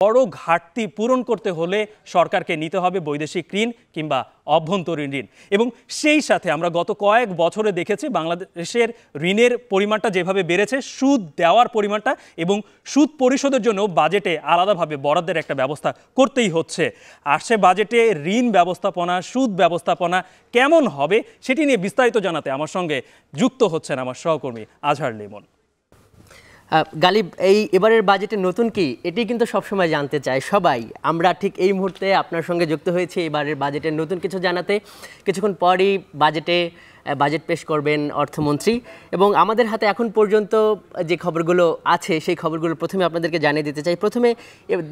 বড় ঘাটতি পূরণ করতে হলে সরকারকে নিতে হবে বৈদেশিক ঋণ কিংবা অভ্যন্তরীণ ঋণ। এবং সেই সাথে আমরা গত কয়েক বছরে দেখেছি বাংলাদেশের ঋণের পরিমাণটা যেভাবে বেড়েছে, সুদ দেওয়ার পরিমাণটা এবং সুদ পরিশোধের জন্য বাজেটে আলাদাভাবে বরাদ্দের একটা ব্যবস্থা করতেই হচ্ছে। আর সে বাজেটে ঋণ ব্যবস্থাপনা, সুদ ব্যবস্থাপনা কেমন হবে সেটি নিয়ে বিস্তারিত জানাতে আমার সঙ্গে যুক্ত হচ্ছেন আমার সহকর্মী আজহার লিমন। গালিব, এবারের বাজেটে নতুন কি এটি কিন্তু সবসময় জানতে চায় সবাই। আমরা ঠিক এই মুহূর্তে আপনার সঙ্গে যুক্ত হয়েছি এবারের বাজেটের নতুন কিছু জানাতে। কিছুক্ষণ পরই বাজেট পেশ করবেন অর্থমন্ত্রী এবং আমাদের হাতে এখন পর্যন্ত যে খবরগুলো আছে সেই খবরগুলো প্রথমে আপনাদেরকে জানিয়ে দিতে চাই। প্রথমে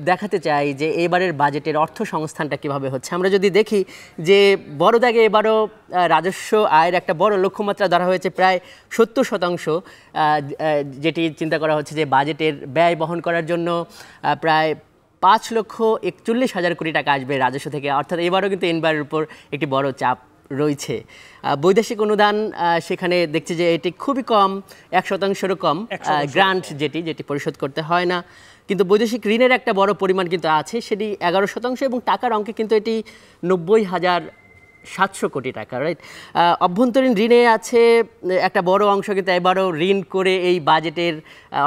দেখাতে চাই যে এবারের বাজেটের অর্থ সংস্থানটা কীভাবে হচ্ছে। আমরা যদি দেখি যে বড় দাগে এবারও রাজস্ব আয়ের একটা বড় লক্ষ্যমাত্রা ধরা হয়েছে, প্রায় 70%, যেটি চিন্তা করা হচ্ছে যে বাজেটের ব্যয় বহন করার জন্য প্রায় 5,41,000 কোটি টাকা আসবে রাজস্ব থেকে। অর্থাৎ এবারও কিন্তু এনবারের উপর একটি বড় চাপ রয়েছে। বৈদেশিক অনুদান সেখানে দেখছি যে এটি খুবই কম, 1%-এরও কম গ্রান্ট যেটি পরিশোধ করতে হয় না। কিন্তু বৈদেশিক ঋণের একটা বড় পরিমাণ কিন্তু আছে, সেটি 11% এবং টাকার অঙ্কে কিন্তু এটি 90,700 কোটি টাকা, রাইট। অভ্যন্তরীণ ঋণে আছে একটা বড় অংশ, কিন্তু এবারও ঋণ করে এই বাজেটের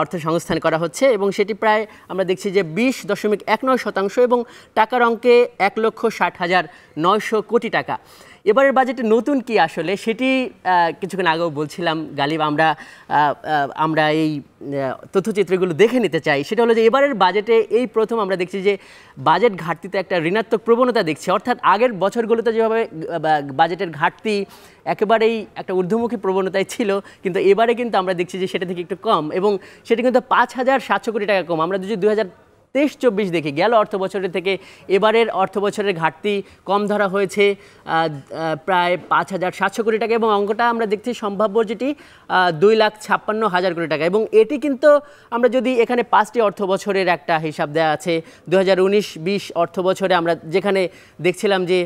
অর্থ সংস্থান করা হচ্ছে এবং সেটি প্রায় আমরা দেখছি যে 20.19% এবং টাকার অঙ্কে 1,60,900 কোটি টাকা। এবারের বাজেটে নতুন কি আসলে সেটি কিছুক্ষণ আগেও বলছিলাম গালিব, আমরা এই তথ্যচিত্রগুলো দেখে নিতে চাই। সেটা হলো যে এবারের বাজেটে এই প্রথম আমরা দেখছি যে বাজেট ঘাটতিতে একটা ঋণাত্মক প্রবণতা দেখছি। অর্থাৎ আগের বছরগুলোতে যেভাবে বাজেটের ঘাটতি একেবারেই একটা ঊর্ধ্বমুখী প্রবণতায় ছিল, কিন্তু এবারে কিন্তু আমরা দেখছি যে সেটা থেকে একটু কম এবং সেটা কিন্তু 5,700 কোটি টাকা কম। আমরা যদি 2023-24 দেখি, গেল অর্থ বছরের থেকে এবারের অর্থ বছরের ঘাটতি কম ধরা হয়েছে প্রায় 5,700 কোটি টাকা এবং অঙ্কটা আমরা দেখছি সম্ভাব্য যেটি 2,56,000 কোটি টাকা। এবং এটি কিন্তু আমরা যদি এখানে 5টি অর্থ বছরের একটা হিসাব দেওয়া আছে, 2019-20 অর্থ বছরে আমরা যেখানে দেখছিলাম যে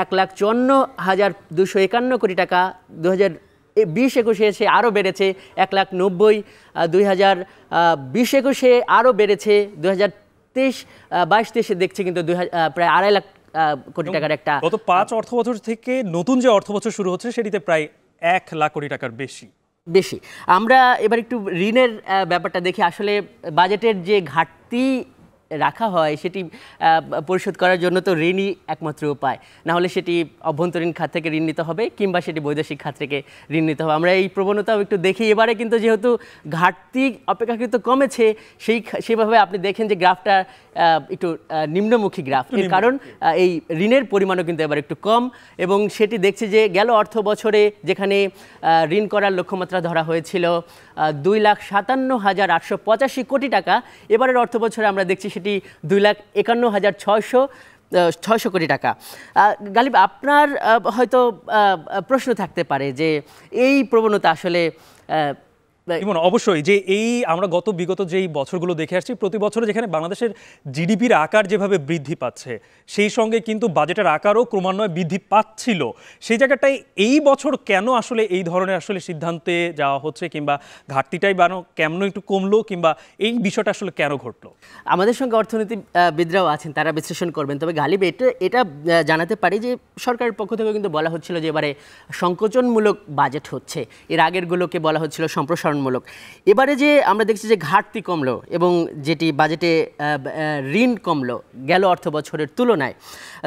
1,54,251 কোটি টাকা, 2020-21 এসে আরও বেড়েছে 1,90,000, 2020-21 আরও বেড়েছে, 2023-22 দেখছি কিন্তু প্রায় 2.5 লাখ কোটি টাকার একটা। গত 5 অর্থ বছর থেকে নতুন যে অর্থ বছর শুরু হচ্ছে সেটিতে প্রায় 1 লাখ কোটি টাকার বেশি। আমরা এবার একটু ঋণের ব্যাপারটা দেখি। আসলে বাজেটের যে ঘাটতি রাখা হয় সেটি পরিশোধ করার জন্য তো ঋণই একমাত্র উপায়, না হলে সেটি অভ্যন্তরীণ খাত থেকে ঋণ নিতে হবে কিংবা সেটি বৈদেশিক খাত থেকে ঋণ নিতে হবে। আমরা এই প্রবণতাও একটু দেখি। এবারে কিন্তু যেহেতু ঘাটতি অপেক্ষাকৃত কমেছে, সেইভাবে আপনি দেখেন যে গ্রাফটা একটু নিম্নমুখী গ্রাফ, এর কারণ এই ঋণের পরিমাণও কিন্তু এবার একটু কম এবং সেটি দেখছি যে গেল অর্থ বছরে যেখানে ঋণ করার লক্ষ্যমাত্রা ধরা হয়েছিল 2,57,885 কোটি টাকা, এবারের অর্থ বছরে আমরা দেখছি সেটি 2,51,600 কোটি টাকা। গালিব, আপনার হয়তো প্রশ্ন থাকতে পারে যে এই প্রবণতা আসলে অবশ্যই যে আমরা বিগত যেই বছরগুলো দেখে আসছি, প্রতি বছরে যেখানে বাংলাদেশের জিডিপির আকার যেভাবে বৃদ্ধি পাচ্ছে সেই সঙ্গে কিন্তু বাজেটের আকারও ক্রমান্বয়ে বৃদ্ধি পাচ্ছিল, সেই জায়গাটাই এই বছর কেন আসলে এই ধরনের আসলে সিদ্ধান্তে যাওয়া হচ্ছে কিংবা ঘাটতিটাই কেমন একটু কমলো কিংবা এই বিষয়টা আসলে কেন ঘটলো? আমাদের সঙ্গে অর্থনীতিবিদরাও আছেন, তারা বিশ্লেষণ করবেন। তবে গালিব, এটা জানাতে পারি যে সরকারের পক্ষ থেকে কিন্তু বলা হচ্ছিল যে এবারে সংকোচনমূলক বাজেট হচ্ছে, এর আগেরগুলোকে বলা হচ্ছিল সম্প্রসারণ। এবারে যে আমরা দেখছি যে ঘাটতি কমলো এবং যেটি বাজেটে ঋণ কমলো গেল অর্থ বছরের তুলনায়,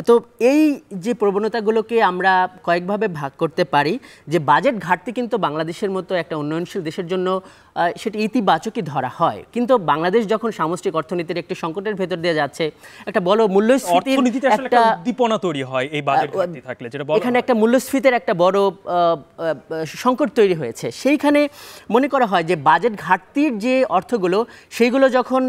তো এই যে প্রবণতাগুলোকে আমরা কয়েকভাবে ভাগ করতে পারি যে বাজেট ঘাটতি কিন্তু বাংলাদেশের মতো একটা উন্নয়নশীল দেশের জন্য সেটি ইতিবাচকই ধরা হয়, কিন্তু বাংলাদেশ যখন সামষ্টিক অর্থনীতির একটি সংকটের ভেতর দিয়ে যাচ্ছে, একটা বড় মূল্যস্ফীতির একটা উদ্দীপনা তৈরি হয় এই বাজেট ঘাটতি থাকলে, এখানে একটা মূল্যস্ফীতির একটা বড় সংকট তৈরি হয়েছে। সেইখানে মনে করা হয় যে বাজেট ঘাটতির যে অর্থগুলো সেইগুলো যখন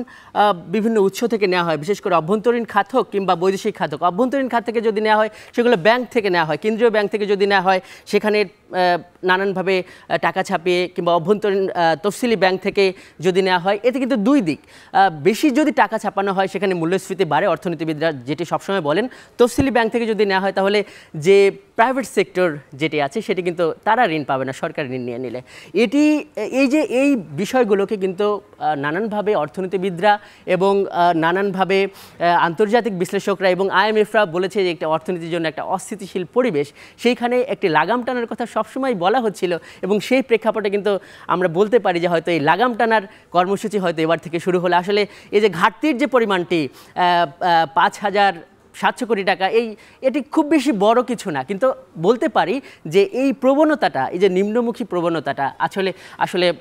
বিভিন্ন উৎস থেকে নেওয়া হয়, বিশেষ করে অভ্যন্তরীণ খাত হোক কিংবা বৈদেশিক খাত হোক, অভ্যন্তরীণ খাত থেকে যদি নেওয়া হয় সেগুলো ব্যাংক থেকে নেওয়া হয়, কেন্দ্রীয় ব্যাংক থেকে যদি নেওয়া হয় সেখানে নানানভাবে টাকা ছাপিয়ে কিংবা অভ্যন্তরীণ তফসিলি ব্যাংক থেকে যদি নেওয়া হয়, এতে কিন্তু দুই দিক। বেশি যদি টাকা ছাপানো হয় সেখানে মূল্যস্ফীতি বাড়ে, অর্থনীতিবিদরা যেটি সবসময় বলেন। তফসিলি ব্যাংক থেকে যদি নেওয়া হয় তাহলে যে প্রাইভেট সেক্টর যেটি আছে সেটি কিন্তু তারা ঋণ পাবে না সরকার ঋণ নিয়ে নিলে। এটি এই বিষয়গুলোকে কিন্তু নানানভাবে অর্থনীতিবিদরা এবং নানানভাবে আন্তর্জাতিক বিশ্লেষকরা এবং IMFরা বলেছে যে একটা অর্থনীতির জন্য একটা অস্থিতিশীল পরিবেশ, সেইখানে একটি লাগাম টানার কথা সবসময় বলা হচ্ছিল এবং সেই প্রেক্ষাপটে কিন্তু আমরা বলতে পারি যে হয়তো এই লাগাম টানার কর্মসূচি হয়তো এবার থেকে শুরু হলো। আসলে এই যে ঘাটতির যে পরিমাণটি 5,700 কোটি টাকা, এটি খুব বেশি বড় কিছু না, কিন্তু বলতে পারি যে এই প্রবণতাটা, এই যে নিম্নমুখী প্রবণতাটা আসলে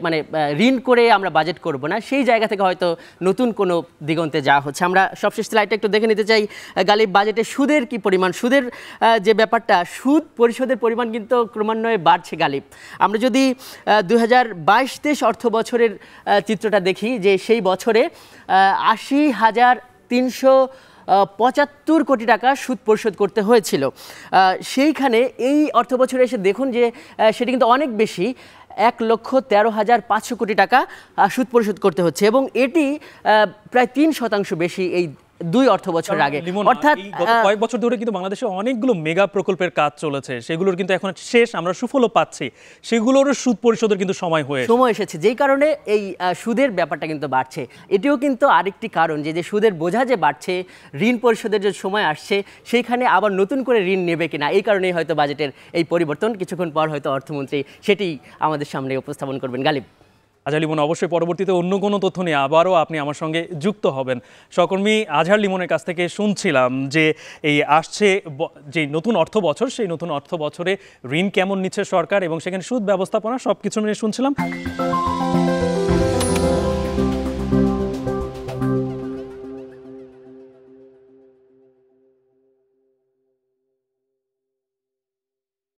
মানে ঋণ করে আমরা বাজেট করব না, সেই জায়গা থেকে হয়তো নতুন কোনো দিগন্তে যাওয়া হচ্ছে। আমরা সবশেষ স্লাইডটা একটু দেখে নিতে চাই। গালিব, বাজেটে সুদের কি পরিমাণ, সুদের যে ব্যাপারটা, সুদ পরিশোধের পরিমাণ কিন্তু ক্রমান্বয়ে বাড়ছে গালিব। আমরা যদি 2022-23 অর্থ বছরের চিত্রটা দেখি, যে সেই বছরে 80,375 কোটি টাকা সুদ পরিশোধ করতে হয়েছিল। সেইখানে এই অর্থ বছরে এসে দেখুন যে সেটি কিন্তু অনেক বেশি, 1,13,500 কোটি টাকা সুদ পরিশোধ করতে হচ্ছে এবং এটি প্রায় 3% বেশি এই 2 অর্থ বছরের আগে। অর্থাৎ কয়েক বছর ধরে কিন্তু বাংলাদেশে অনেকগুলো মেগা প্রকল্পের কাজ চলেছে, সেগুলোর কিন্তু এখন শেষ, আমরা সুফলও পাচ্ছি, সেগুলোর সুদ পরিশোধের কিন্তু সময় এসেছে, যেই কারণে এই সুদের ব্যাপারটা কিন্তু বাড়ছে। এটিও কিন্তু আরেকটি কারণ যে সুদের বোঝা যে বাড়ছে, ঋণ পরিশোধের যে সময় আসছে, সেইখানে আবার নতুন করে ঋণ নেবে কিনা, এই কারণেই হয়তো বাজেটের এই পরিবর্তন। কিছুক্ষণ পর হয়তো অর্থমন্ত্রী সেটি আমাদের সামনে উপস্থাপন করবেন। গালিব। আজহার লিমন, অবশ্যই পরবর্তীতে অন্য কোনো তথ্য নিয়ে আবারও আপনি আমার সঙ্গে যুক্ত হবেন। সহকর্মী আজহার লিমনের কাছ থেকে শুনছিলাম যে এই আসছে যে নতুন অর্থ বছর, সেই নতুন অর্থ বছরে ঋণ কেমন নিচ্ছে সরকার এবং সেখানে সুদ ব্যবস্থাপনা, সব কিছু নিয়ে শুনছিলাম।